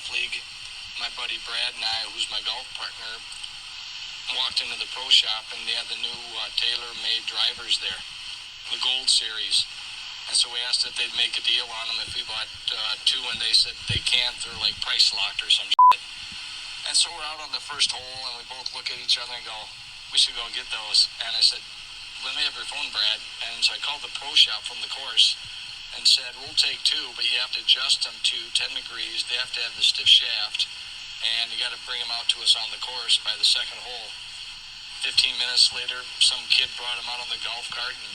golf league. My buddy Brad and I, who's my golf partner, walked into the pro shop and they had the new tailor-made drivers there, the Gold Series. And so we asked if they'd make a deal on them if we bought two, and they said they can't. They're like price locked or some shit. And so we're out on the first hole, and we both look at each other and go, we should go get those. And I said, let me have your phone, Brad. And so I called the pro shop from the course and said, we'll take two, but you have to adjust them to 10 degrees. They have to have the stiff shaft, and you got to bring them out to us on the course by the second hole. 15 minutes later, some kid brought them out on the golf cart and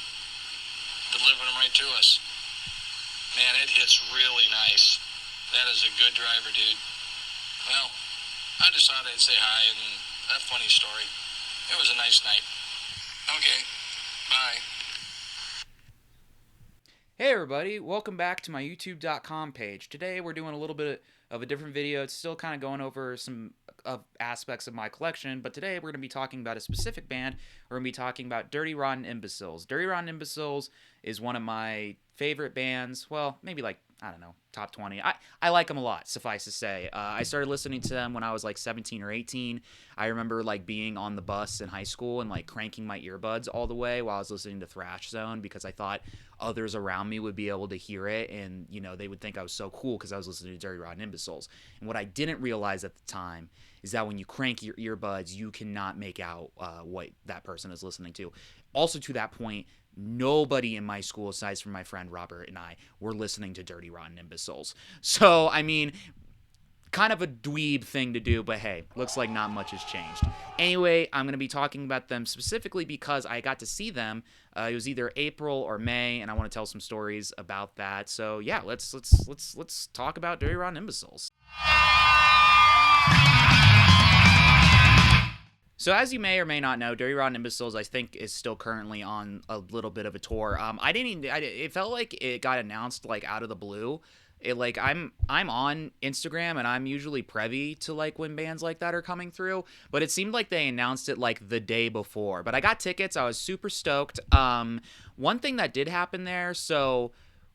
delivered them right to us. Man, it hits really nice. That is a good driver, dude. Well, I just thought I'd say hi, and that funny story. It was a nice night. Okay, bye. Hey everybody, welcome back to my youtube.com page. Today we're doing a little bit of a different video. It's still kind of going over some aspects of my collection, but today we're going to be talking about a specific band. We're going to be talking about Dirty Rotten Imbeciles. Dirty Rotten Imbeciles is one of my favorite bands. Well, maybe like, I don't know, top 20. I like them a lot, suffice to say. I started listening to them when I was like 17 or 18. I remember like being on the bus in high school and like cranking my earbuds all the way while I was listening to Thrash Zone because I thought others around me would be able to hear it and, you know, they would think I was so cool because I was listening to Dirty Rotten Imbeciles. And what I didn't realize at the time is that when you crank your earbuds, you cannot make out what that person is listening to. Also, to that point, nobody in my school, aside from my friend Robert and I, were listening to Dirty Rotten Imbeciles. So, I mean, kind of a dweeb thing to do, but hey, looks like not much has changed. Anyway, I'm going to be talking about them specifically because I got to see them. It was either April or May, and I want to tell some stories about that. So yeah, let's talk about Dirty Rotten Imbeciles. So as you may or may not know, Dirty Rotten Imbeciles, I think, is still currently on a little bit of a tour. It felt like it got announced like out of the blue. I'm on Instagram and I'm usually privy to like when bands like that are coming through, but it seemed like they announced it like the day before. But I got tickets. I was super stoked. One thing that did happen there, so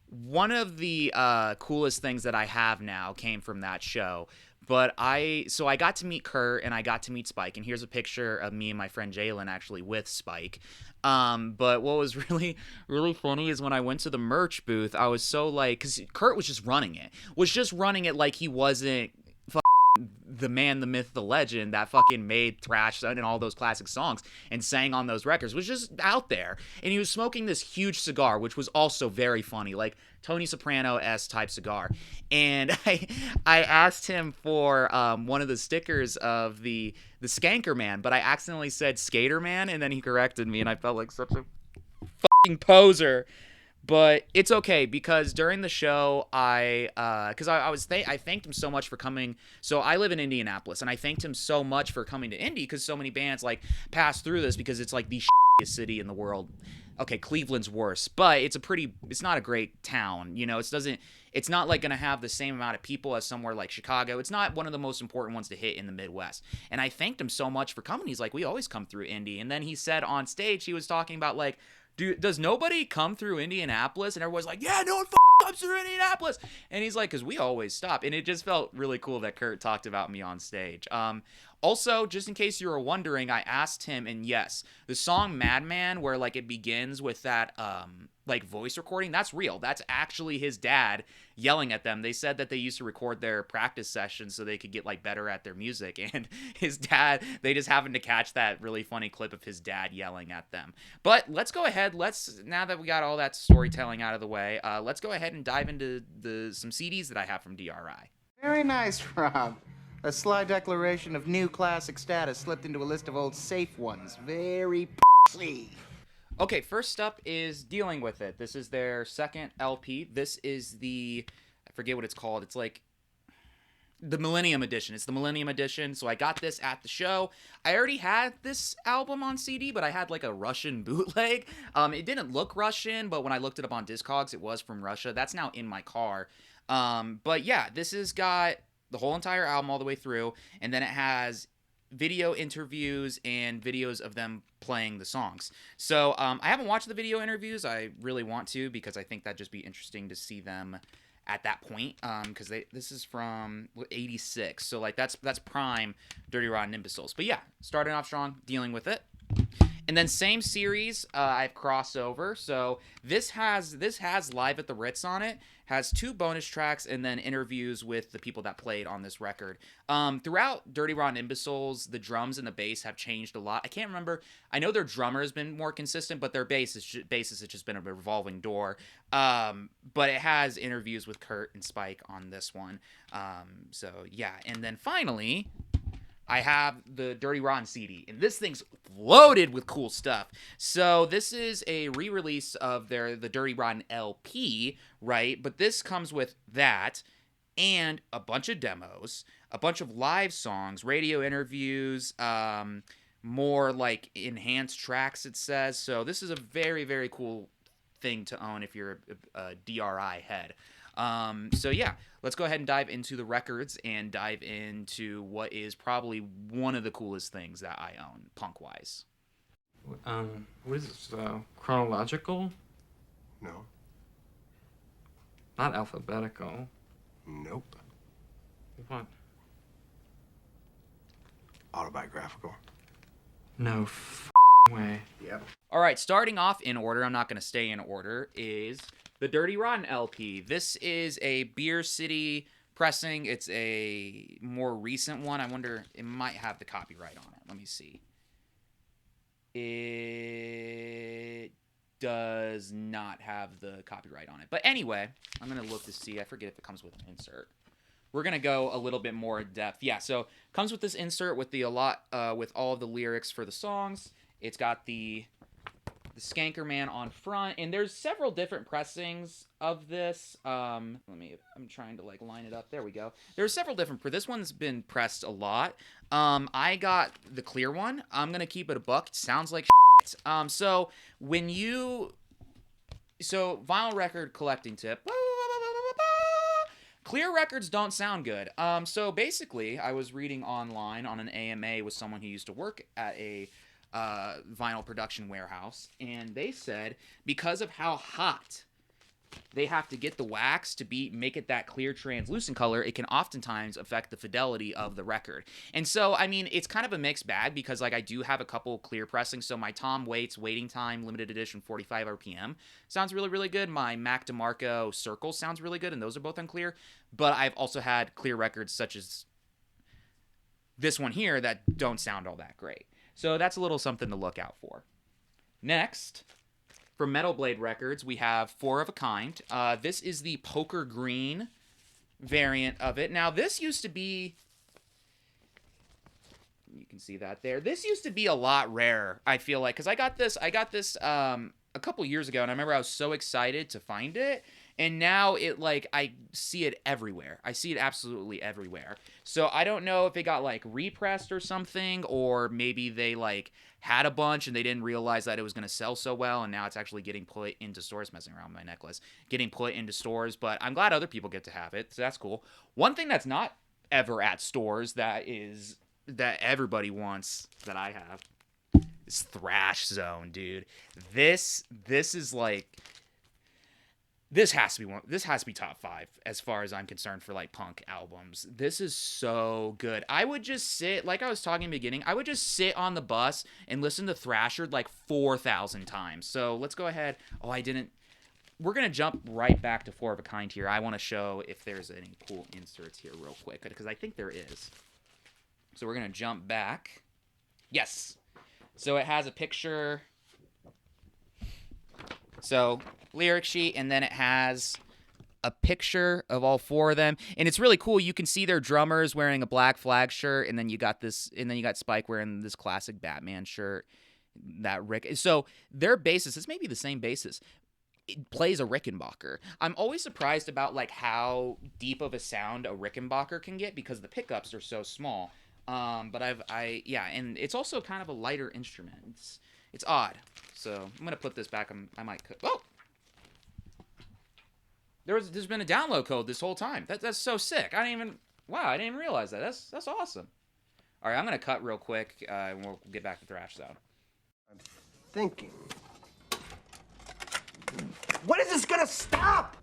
one of the coolest things that I have now came from that show. But I got to meet Kurt and I got to meet Spike, and here's a picture of me and my friend Jalen actually with Spike. But what was really, really funny is when I went to the merch booth, I was so like, because Kurt was just running it like he wasn't the man, the myth, the legend that fucking made Thrash and all those classic songs and sang on those records, was just out there. And he was smoking this huge cigar, which was also very funny, like Tony Soprano-esque type cigar. And I asked him for one of the stickers of the Skanker Man, but I accidentally said Skater Man, and then he corrected me, and I felt like such a fucking poser. But it's okay because during the show, I thanked him so much for coming. So I live in Indianapolis, and I thanked him so much for coming to Indy because so many bands like pass through this because it's like the shittiest city in the world. Okay, Cleveland's worse, but it's not a great town. You know, it's not like gonna have the same amount of people as somewhere like Chicago. It's not one of the most important ones to hit in the Midwest. And I thanked him so much for coming. He's like, we always come through Indy. And then he said on stage, he was talking about like, does nobody come through Indianapolis? And everyone's like, yeah, no one comes through Indianapolis. And he's like, because we always stop. And it just felt really cool that Kurt talked about me on stage. Also, just in case you were wondering, I asked him, and yes, the song Madman, where like it begins with that like voice recording, that's real. That's actually his dad yelling at them. They said that they used to record their practice sessions so they could get like better at their music, and his dad, they just happened to catch that really funny clip of his dad yelling at them. But let's go ahead, now that we got all that storytelling out of the way, let's go ahead and dive into some CDs that I have from D.R.I. Very nice, Rob. A sly declaration of new classic status slipped into a list of old safe ones. Very pussy. Okay, first up is Dealing With It. This is their second LP. This is I forget what it's called. It's like the Millennium Edition. It's the Millennium Edition. So I got this at the show. I already had this album on CD, but I had like a Russian bootleg. It didn't look Russian, but when I looked it up on Discogs, it was from Russia. That's now in my car. But yeah, this has got the whole entire album all the way through, and then it has video interviews and videos of them playing the songs. So I haven't watched the video interviews. I really want to because I think that'd just be interesting to see them at that point, because this is from '86, so like that's prime Dirty Rotten Imbeciles. But yeah, starting off strong, dealing with it. And then same series, I've crossover. So this has Live at the Ritz on it. Has 2 bonus tracks and then interviews with the people that played on this record. Throughout Dirty Rotten Imbeciles, the drums and the bass have changed a lot. I can't remember. I know their drummer has been more consistent, but their bass has just been a revolving door. But it has interviews with Kurt and Spike on this one. So yeah, and then finally, I have the Dirty Rotten CD, and this thing's loaded with cool stuff. So this is a re-release of the Dirty Rotten LP, right? But this comes with that and a bunch of demos, a bunch of live songs, radio interviews, more like enhanced tracks, it says. So this is a very, very cool thing to own if you're a D.R.I. head. So yeah, let's go ahead and dive into the records and dive into what is probably one of the coolest things that I own, punk-wise. What is this, chronological? No. Not alphabetical. Nope. What? Autobiographical. No way. Yep. All right, starting off in order, I'm not going to stay in order, is the Dirty Rotten LP. This is a Beer City pressing. It's a more recent one. I wonder, it might have the copyright on it. Let me see. It does not have the copyright on it. But anyway, I'm going to look to see. I forget if it comes with an insert. We're going to go a little bit more in depth. Yeah, so comes with this insert with with all of the lyrics for the songs. It's got the Skanker Man on front, and there's several different pressings of this. I'm trying to like line it up. There we go. There's several different. this one's been pressed a lot. I got the clear one. I'm gonna keep it a buck. It sounds like shit. So vinyl record collecting tip. Clear records don't sound good. So basically, I was reading online on an AMA with someone who used to work at a vinyl production warehouse, and they said because of how hot they have to get the wax to make it that clear translucent color, it can oftentimes affect the fidelity of the record. And so, I mean, it's kind of a mixed bag because like I do have a couple clear pressings. So my Tom Waits Waiting Time limited edition 45 RPM sounds really, really good. My Mac DeMarco Circle sounds really good, and those are both unclear. But I've also had clear records such as this one here that don't sound all that great. So that's a little something to look out for. Next, from Metal Blade Records, we have Four of a Kind. This is the poker green variant of it. Now, this used to be... You can see that there. This used to be a lot rarer, I feel like, because I got this a couple years ago, and I remember I was so excited to find it. And now I see it everywhere. I see it absolutely everywhere. So I don't know if it got like repressed or something, or maybe they like had a bunch and they didn't realize that it was going to sell so well, and now it's actually getting put into stores. Messing around with my necklace, getting put into stores. But I'm glad other people get to have it, so that's cool. One thing that's not ever at stores that everybody wants that I have is Thrash Zone, dude. This is like. This has to be top 5 as far as I'm concerned for like punk albums. This is so good. I would just sit, like I was talking in the beginning, I would just sit on the bus and listen to Thrasher like 4,000 times. So let's go ahead. We're going to jump right back to Four of a Kind here. I want to show if there's any cool inserts here real quick, because I think there is. So we're going to jump back. Yes. So it has a picture. So lyric sheet, and then it has a picture of all 4 of them, and it's really cool. You can see their drummers wearing a Black Flag shirt, and then you got Spike wearing this classic Batman shirt. So their bassist, this may be the same bassist, it plays a Rickenbacker. I'm always surprised about like how deep of a sound a Rickenbacker can get because the pickups are so small. But and it's also kind of a lighter instrument. It's odd. So I'm gonna put this back. I might. Oh, there's been a download code this whole time. That's so sick. I didn't even realize that. That's awesome. All right, I'm gonna cut real quick, and we'll get back to Thrash Zone. I'm thinking. When is this gonna stop?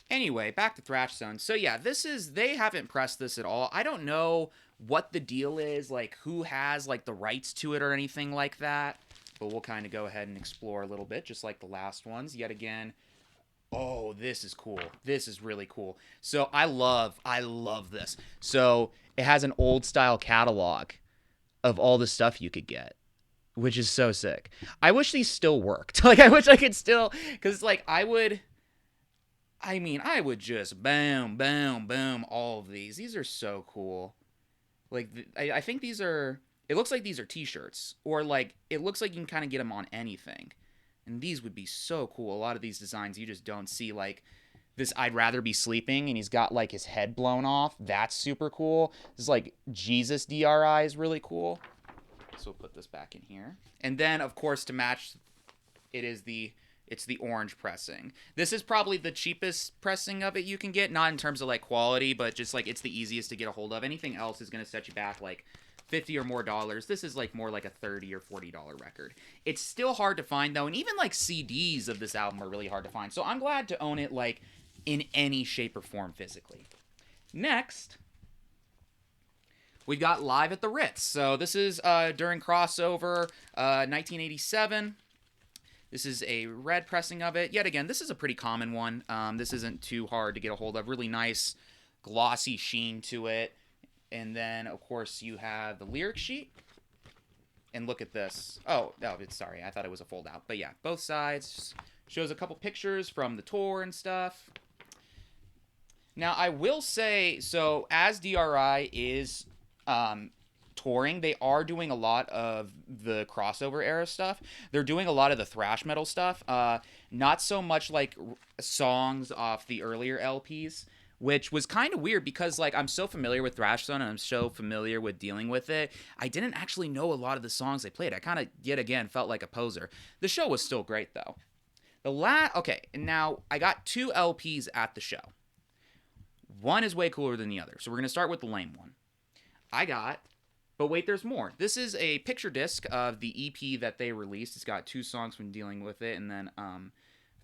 Anyway, back to Thrash Zone. So yeah, they haven't pressed this at all. I don't know what the deal is, like who has like the rights to it or anything like that. But we'll kind of go ahead and explore a little bit, just like the last ones. Yet again, oh, this is cool. This is really cool. So I love this. So it has an old style catalog of all the stuff you could get, which is so sick. I wish these still worked. Like, I wish I could still, because like I would just boom, all of these. These are so cool. Like, I think these are, it looks like these are t-shirts, or like, it looks like you can kind of get them on anything. And these would be so cool. A lot of these designs you just don't see, like this I'd rather be sleeping, and he's got like his head blown off. That's super cool. This is like Jesus D.R.I. is really cool. So we'll put this back in here. And then, of course, to match, it's the orange pressing. This is probably the cheapest pressing of it you can get, not in terms of like quality, but just like it's the easiest to get a hold of. Anything else is going to set you back like $50 or more dollars. This is like more like a $30 or $40 record. It's still hard to find though, and even like CDs of this album are really hard to find. So I'm glad to own it like in any shape or form physically. Next, we've got Live at the Ritz. So this is during crossover 1987. This is a red pressing of it. Yet again, this is a pretty common one. This isn't too hard to get a hold of. Really nice glossy sheen to it. And then, of course, you have the lyric sheet. And look at this. Oh, sorry. I thought it was a fold out. But yeah, both sides. Shows a couple pictures from the tour and stuff. Now, I will say, so as D.R.I. is touring, they are doing a lot of the crossover era stuff. They're doing a lot of the thrash metal stuff. Not so much like songs off the earlier LPs, which was kind of weird because like I'm so familiar with Thrash Zone and I'm so familiar with dealing with it. I didn't actually know a lot of the songs they played. I kind of, yet again, felt like a poser. The show was still great though. Okay, and now I got 2 LPs at the show. One is way cooler than the other. So we're going to start with the lame one. But wait, there's more. This is a picture disc of the EP that they released. It's got 2 songs from Dealing With It and then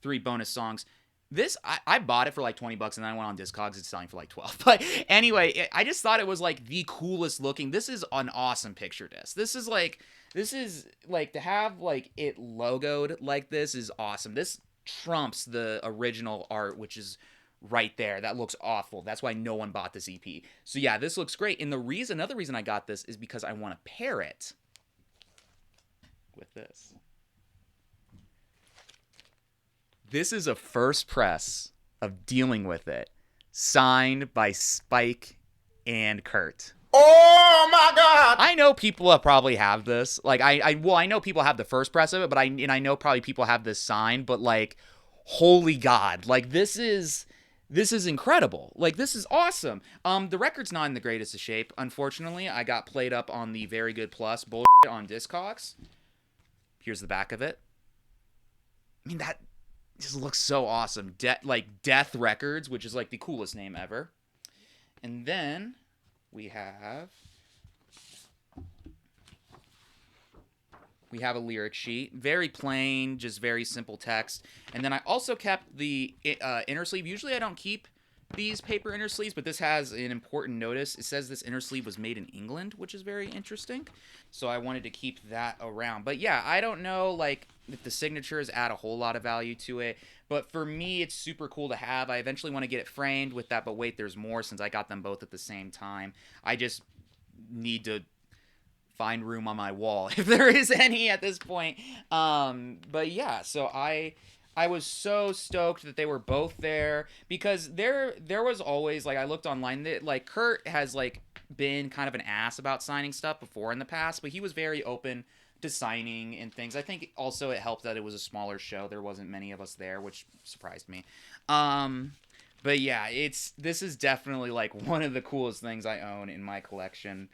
3 bonus songs. This, I bought it for like $20 and then I went on Discogs. It's selling for like $12. But anyway, I just thought it was like the coolest looking. This is an awesome picture disc. This is like to have like it logoed like this is awesome. This trumps the original art, which is right there. That looks awful. That's why no one bought this EP. So yeah, this looks great. And another reason I got this is because I want to pair it with this. This is a first press of Dealing With It, signed by Spike and Kurt. Oh my God! I know people probably have this. Like I know people have the first press of it, but I know probably people have this signed. But like, holy God! Like this is incredible. Like this is awesome. The record's not in the greatest of shape, unfortunately. I got played up on the Very Good Plus bullshit on Discogs. Here's the back of it. I mean that just looks so awesome. Death Records, which is like the coolest name ever. And then we have a lyric sheet. Very plain, just very simple text. And then I also kept the inner sleeve. Usually I don't keep these paper inner sleeves, but this has an important notice. It says this inner sleeve was made in England, which is very interesting. So I wanted to keep that around. But yeah, I don't know like if the signatures add a whole lot of value to it. But for me, it's super cool to have. I eventually want to get it framed with that, but wait, there's more since I got them both at the same time. I just need to find room on my wall if there is any at this point. But yeah, so I was so stoked that they were both there because there was always like I looked online that like Kurt has like been kind of an ass about signing stuff before in the past, but he was very open to signing and things. I think also it helped that it was a smaller show. There wasn't many of us there, which surprised me. But yeah, this is definitely like one of the coolest things I own in my collection.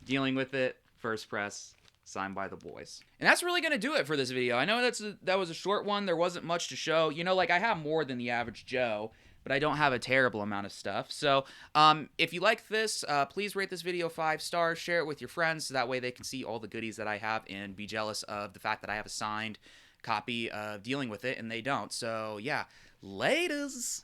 Dealing With It, first press, signed by the boys. And that's really going to do it for this video. I know that was a short one. There wasn't much to show. You know, like I have more than the average Joe, but I don't have a terrible amount of stuff. So if you like this, please rate this video 5 stars. Share it with your friends so that way they can see all the goodies that I have and be jealous of the fact that I have a signed copy of dealing with it, and they don't. So yeah, laters.